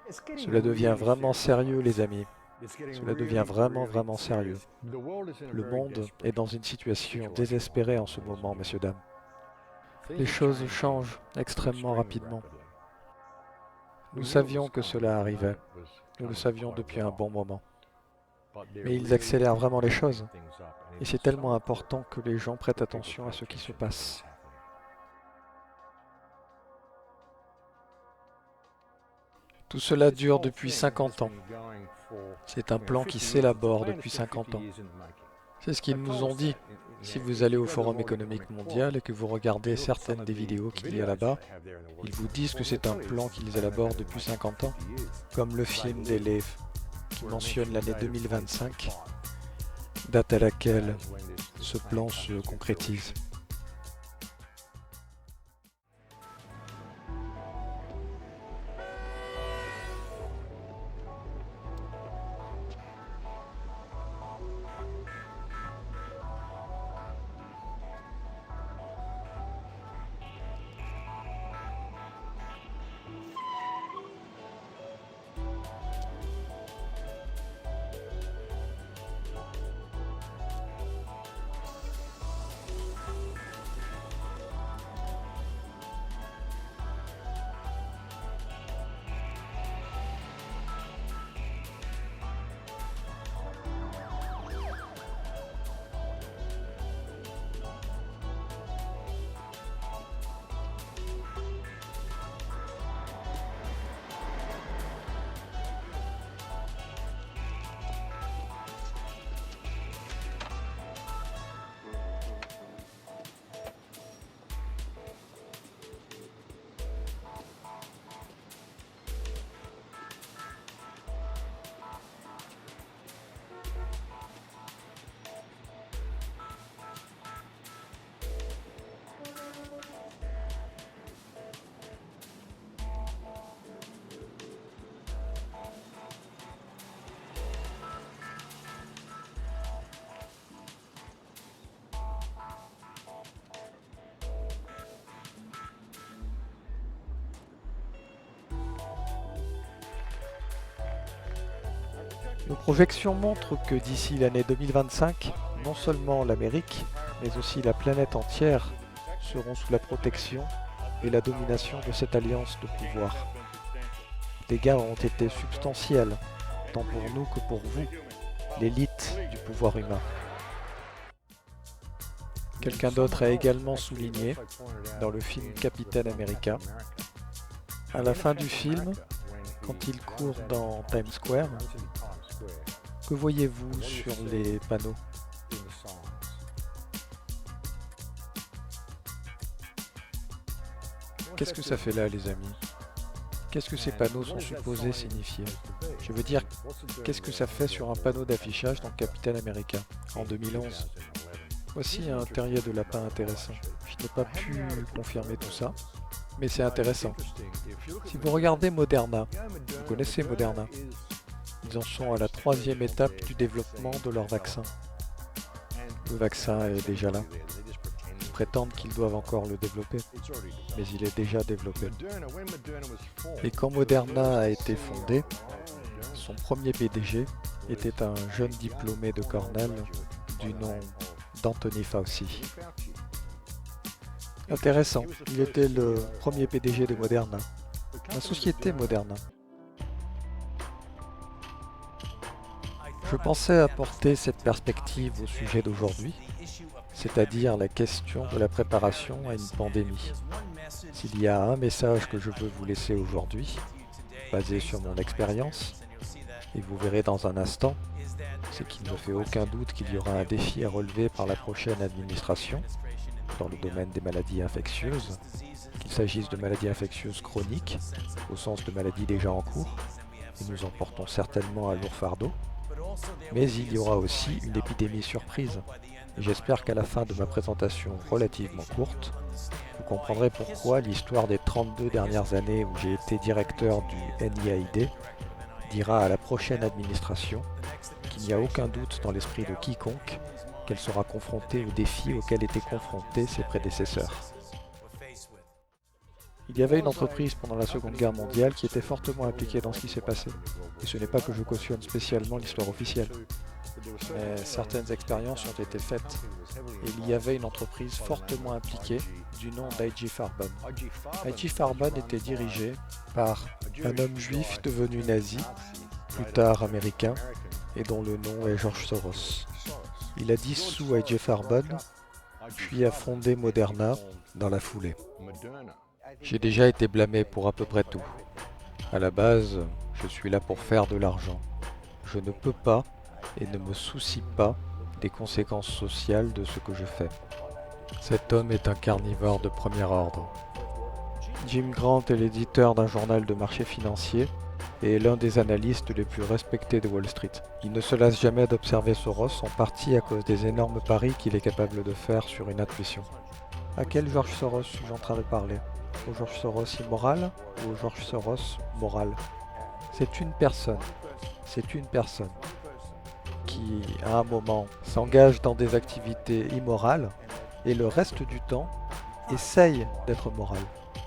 Cela devient vraiment sérieux, les amis. Cela devient vraiment sérieux. Le monde est dans une situation désespérée en ce moment, messieurs, dames. Les choses changent extrêmement rapidement. Nous savions que cela arrivait. Nous le savions depuis un bon moment. Mais ils accélèrent vraiment les choses. Et c'est tellement important que les gens prêtent attention à ce qui se passe. Tout cela dure depuis 50 ans. C'est un plan qui s'élabore depuis 50 ans. C'est ce qu'ils nous ont dit. Si vous allez au Forum économique mondial et que vous regardez certaines des vidéos qu'il y a là-bas, ils vous disent que c'est un plan qu'ils élaborent depuis 50 ans, comme le film d'Eleve qui mentionne l'année 2025, date à laquelle ce plan se concrétise. Nos projections montrent que d'ici l'année 2025, non seulement l'Amérique, mais aussi la planète entière seront sous la protection et la domination de cette alliance de pouvoir. Les gains ont été substantiels, tant pour nous que pour vous, l'élite du pouvoir humain. Quelqu'un d'autre a également souligné, dans le film Capitaine America, à la fin du film, quand il court dans Times Square, que voyez-vous sur les panneaux? Qu'est-ce que ça fait là, les amis? Qu'est-ce que ces panneaux sont supposés signifier? Je veux dire, qu'est-ce que ça fait sur un panneau d'affichage dans Capitaine America en 2011? Voici un terrier de lapin intéressant. Je n'ai pas pu confirmer tout ça, mais c'est intéressant. Si vous regardez Moderna, vous connaissez Moderna? Ils en sont à la 3e étape du développement de leur vaccin. Le vaccin est déjà là. Ils prétendent qu'ils doivent encore le développer, mais il est déjà développé. Et quand Moderna a été fondé, son premier PDG était un jeune diplômé de Cornell du nom d'Anthony Fauci. Intéressant, il était le premier PDG de Moderna, la société Moderna. Je pensais apporter cette perspective au sujet d'aujourd'hui, c'est-à-dire la question de la préparation à une pandémie. S'il y a un message que je veux vous laisser aujourd'hui, basé sur mon expérience, et vous verrez dans un instant, c'est qu'il ne fait aucun doute qu'il y aura un défi à relever par la prochaine administration, dans le domaine des maladies infectieuses, qu'il s'agisse de maladies infectieuses chroniques, au sens de maladies déjà en cours, et nous en portons certainement un lourd fardeau, mais il y aura aussi une épidémie surprise. Et j'espère qu'à la fin de ma présentation relativement courte, vous comprendrez pourquoi l'histoire des 32 dernières années où j'ai été directeur du NIAID dira à la prochaine administration qu'il n'y a aucun doute dans l'esprit de quiconque qu'elle sera confrontée aux défis auxquels étaient confrontés ses prédécesseurs. Il y avait une entreprise pendant la Seconde Guerre mondiale qui était fortement impliquée dans ce qui s'est passé. Et ce n'est pas que je cautionne spécialement l'histoire officielle. Mais certaines expériences ont été faites. Et il y avait une entreprise fortement impliquée du nom d'I.G. Farben. I.G. Farben était dirigé par un homme juif devenu nazi, plus tard américain, et dont le nom est George Soros. Il a dissous I.G. Farben, puis a fondé Moderna dans la foulée. J'ai déjà été blâmé pour à peu près tout. À la base, je suis là pour faire de l'argent. Je ne peux pas et ne me soucie pas des conséquences sociales de ce que je fais. Cet homme est un carnivore de premier ordre. Jim Grant est l'éditeur d'un journal de marché financier et est l'un des analystes les plus respectés de Wall Street. Il ne se lasse jamais d'observer Soros, en partie à cause des énormes paris qu'il est capable de faire sur une intuition. À quel George Soros suis-je en train de parler? Au George Soros immoral ou au George Soros moral? C'est une personne qui, à un moment, s'engage dans des activités immorales et le reste du temps essaye d'être moral.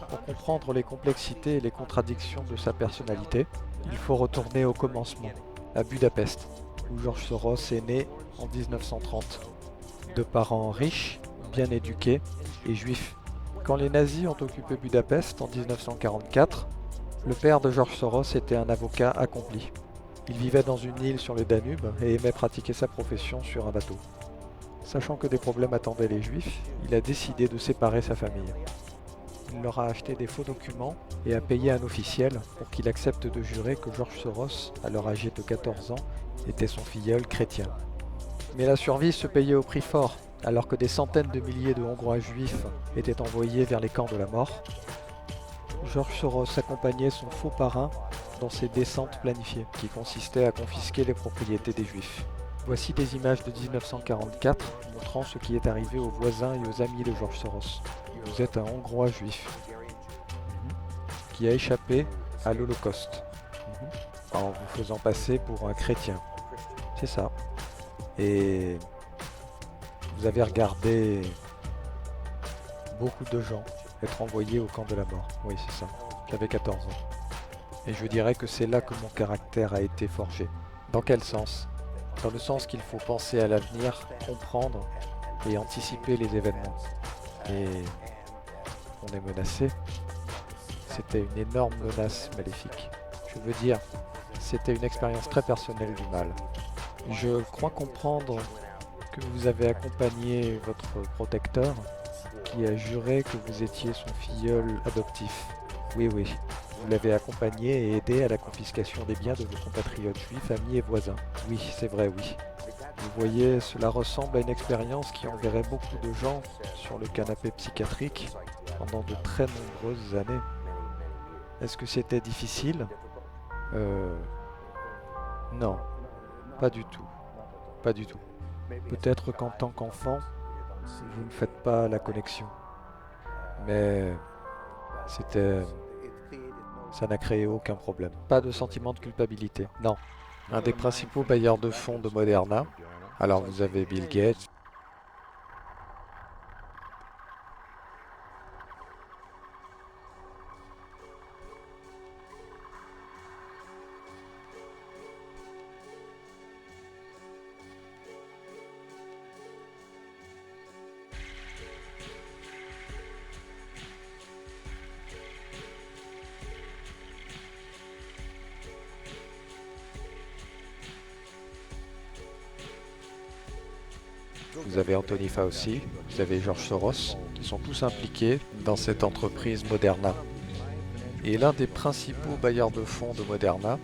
Pour comprendre les complexités et les contradictions de sa personnalité, il faut retourner au commencement, à Budapest, où George Soros est né en 1930, de parents riches, bien éduqués et juifs. Quand les nazis ont occupé Budapest en 1944, le père de George Soros était un avocat accompli. Il vivait dans une île sur le Danube et aimait pratiquer sa profession sur un bateau. Sachant que des problèmes attendaient les Juifs, il a décidé de séparer sa famille. Il leur a acheté des faux documents et a payé un officiel pour qu'il accepte de jurer que George Soros, alors âgé de 14 ans, était son filleul chrétien. Mais la survie se payait au prix fort, alors que des centaines de milliers de Hongrois juifs étaient envoyés vers les camps de la mort. George Soros accompagnait son faux parrain dans ses descentes planifiées, qui consistaient à confisquer les propriétés des Juifs. Voici des images de 1944 montrant ce qui est arrivé aux voisins et aux amis de George Soros. Vous êtes un Hongrois juif qui a échappé à l'Holocauste en vous faisant passer pour un chrétien. C'est ça. Et vous avez regardé beaucoup de gens être envoyés au camp de la mort. Oui, c'est ça. J'avais 14 ans. Et je dirais que c'est là que mon caractère a été forgé. Dans quel sens? Dans le sens qu'il faut penser à l'avenir, comprendre et anticiper les événements. Et on est menacé. C'était une énorme menace maléfique. Je veux dire, c'était une expérience très personnelle du mal. Je crois comprendre que vous avez accompagné votre protecteur qui a juré que vous étiez son filleul adoptif. Oui, oui. Vous l'avez accompagné et aidé à la confiscation des biens de vos compatriotes juifs, amis et voisins. Oui, c'est vrai, oui. Vous voyez, cela ressemble à une expérience qui enverrait beaucoup de gens sur le canapé psychiatrique pendant de très nombreuses années. Est-ce que c'était difficile? Non, pas du tout. Pas du tout. Peut-être qu'en tant qu'enfant, vous ne faites pas la connexion. Mais ça n'a créé aucun problème. Pas de sentiment de culpabilité. Non. Un des principaux bailleurs de fonds de Moderna. Alors vous avez Bill Gates. Vous avez Anthony Fauci, vous avez George Soros, qui sont tous impliqués dans cette entreprise Moderna. Et l'un des principaux bailleurs de fonds de Moderna,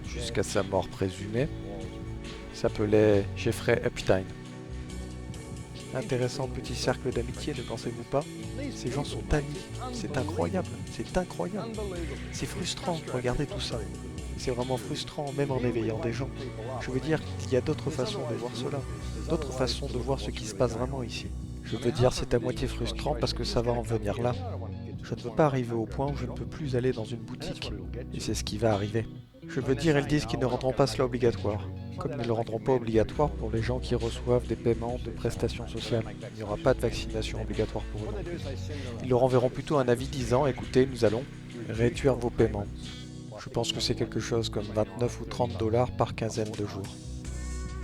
jusqu'à sa mort présumée, s'appelait Jeffrey Epstein. Intéressant petit cercle d'amitié, ne pensez-vous pas? Ces gens sont amis, c'est incroyable, c'est incroyable. C'est frustrant, regardez tout ça. C'est vraiment frustrant, même en éveillant des gens. Je veux dire qu'il y a d'autres façons de voir cela, d'autres façons de voir ce qui se passe vraiment ici. Je veux dire c'est à moitié frustrant parce que ça va en venir là. Je ne veux pas arriver au point où je ne peux plus aller dans une boutique, et c'est ce qui va arriver. Je veux dire, ils disent qu'ils ne rendront pas cela obligatoire. Comme ils ne le rendront pas obligatoire pour les gens qui reçoivent des paiements de prestations sociales. Il n'y aura pas de vaccination obligatoire pour eux non plus. Ils leur enverront plutôt un avis disant, écoutez, nous allons réduire vos paiements. Je pense que c'est quelque chose comme 29 ou 30 dollars par quinzaine de jours.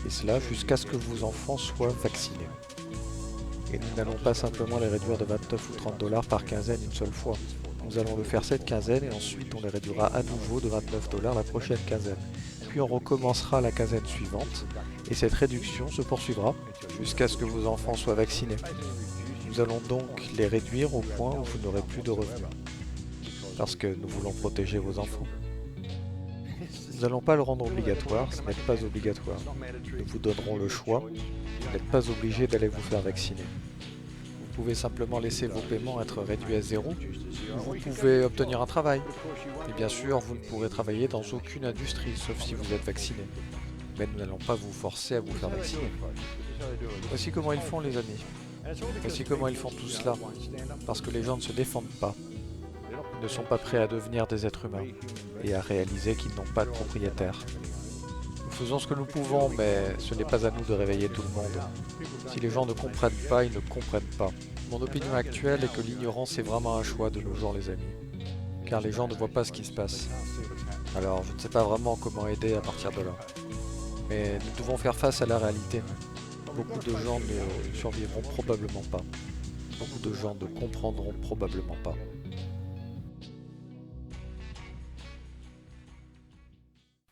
Et cela jusqu'à ce que vos enfants soient vaccinés. Et nous n'allons pas simplement les réduire de 29 ou 30 dollars par quinzaine une seule fois. Nous allons le faire cette quinzaine et ensuite on les réduira à nouveau de 29 dollars la prochaine quinzaine. Puis on recommencera la quinzaine suivante et cette réduction se poursuivra jusqu'à ce que vos enfants soient vaccinés. Nous allons donc les réduire au point où vous n'aurez plus de revenus. Parce que nous voulons protéger vos enfants. Nous n'allons pas le rendre obligatoire, ce n'est pas obligatoire. Nous vous donnerons le choix, vous n'êtes pas obligé d'aller vous faire vacciner. Vous pouvez simplement laisser vos paiements être réduits à zéro, ou vous pouvez obtenir un travail. Et bien sûr, vous ne pourrez travailler dans aucune industrie, sauf si vous êtes vacciné. Mais nous n'allons pas vous forcer à vous faire vacciner. Voici comment ils font les amis. Voici comment ils font tout cela. Parce que les gens ne se défendent pas. Ils ne sont pas prêts à devenir des êtres humains et à réaliser qu'ils n'ont pas de propriétaire. Nous faisons ce que nous pouvons, mais ce n'est pas à nous de réveiller tout le monde. Si les gens ne comprennent pas, ils ne comprennent pas. Mon opinion actuelle est que l'ignorance est vraiment un choix de nos jours les amis, car les gens ne voient pas ce qui se passe. Alors je ne sais pas vraiment comment aider à partir de là. Mais nous devons faire face à la réalité. Beaucoup de gens ne survivront probablement pas. Beaucoup de gens ne comprendront probablement pas.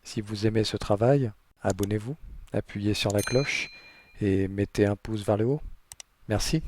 Si vous aimez ce travail, abonnez-vous, appuyez sur la cloche et mettez un pouce vers le haut. Merci.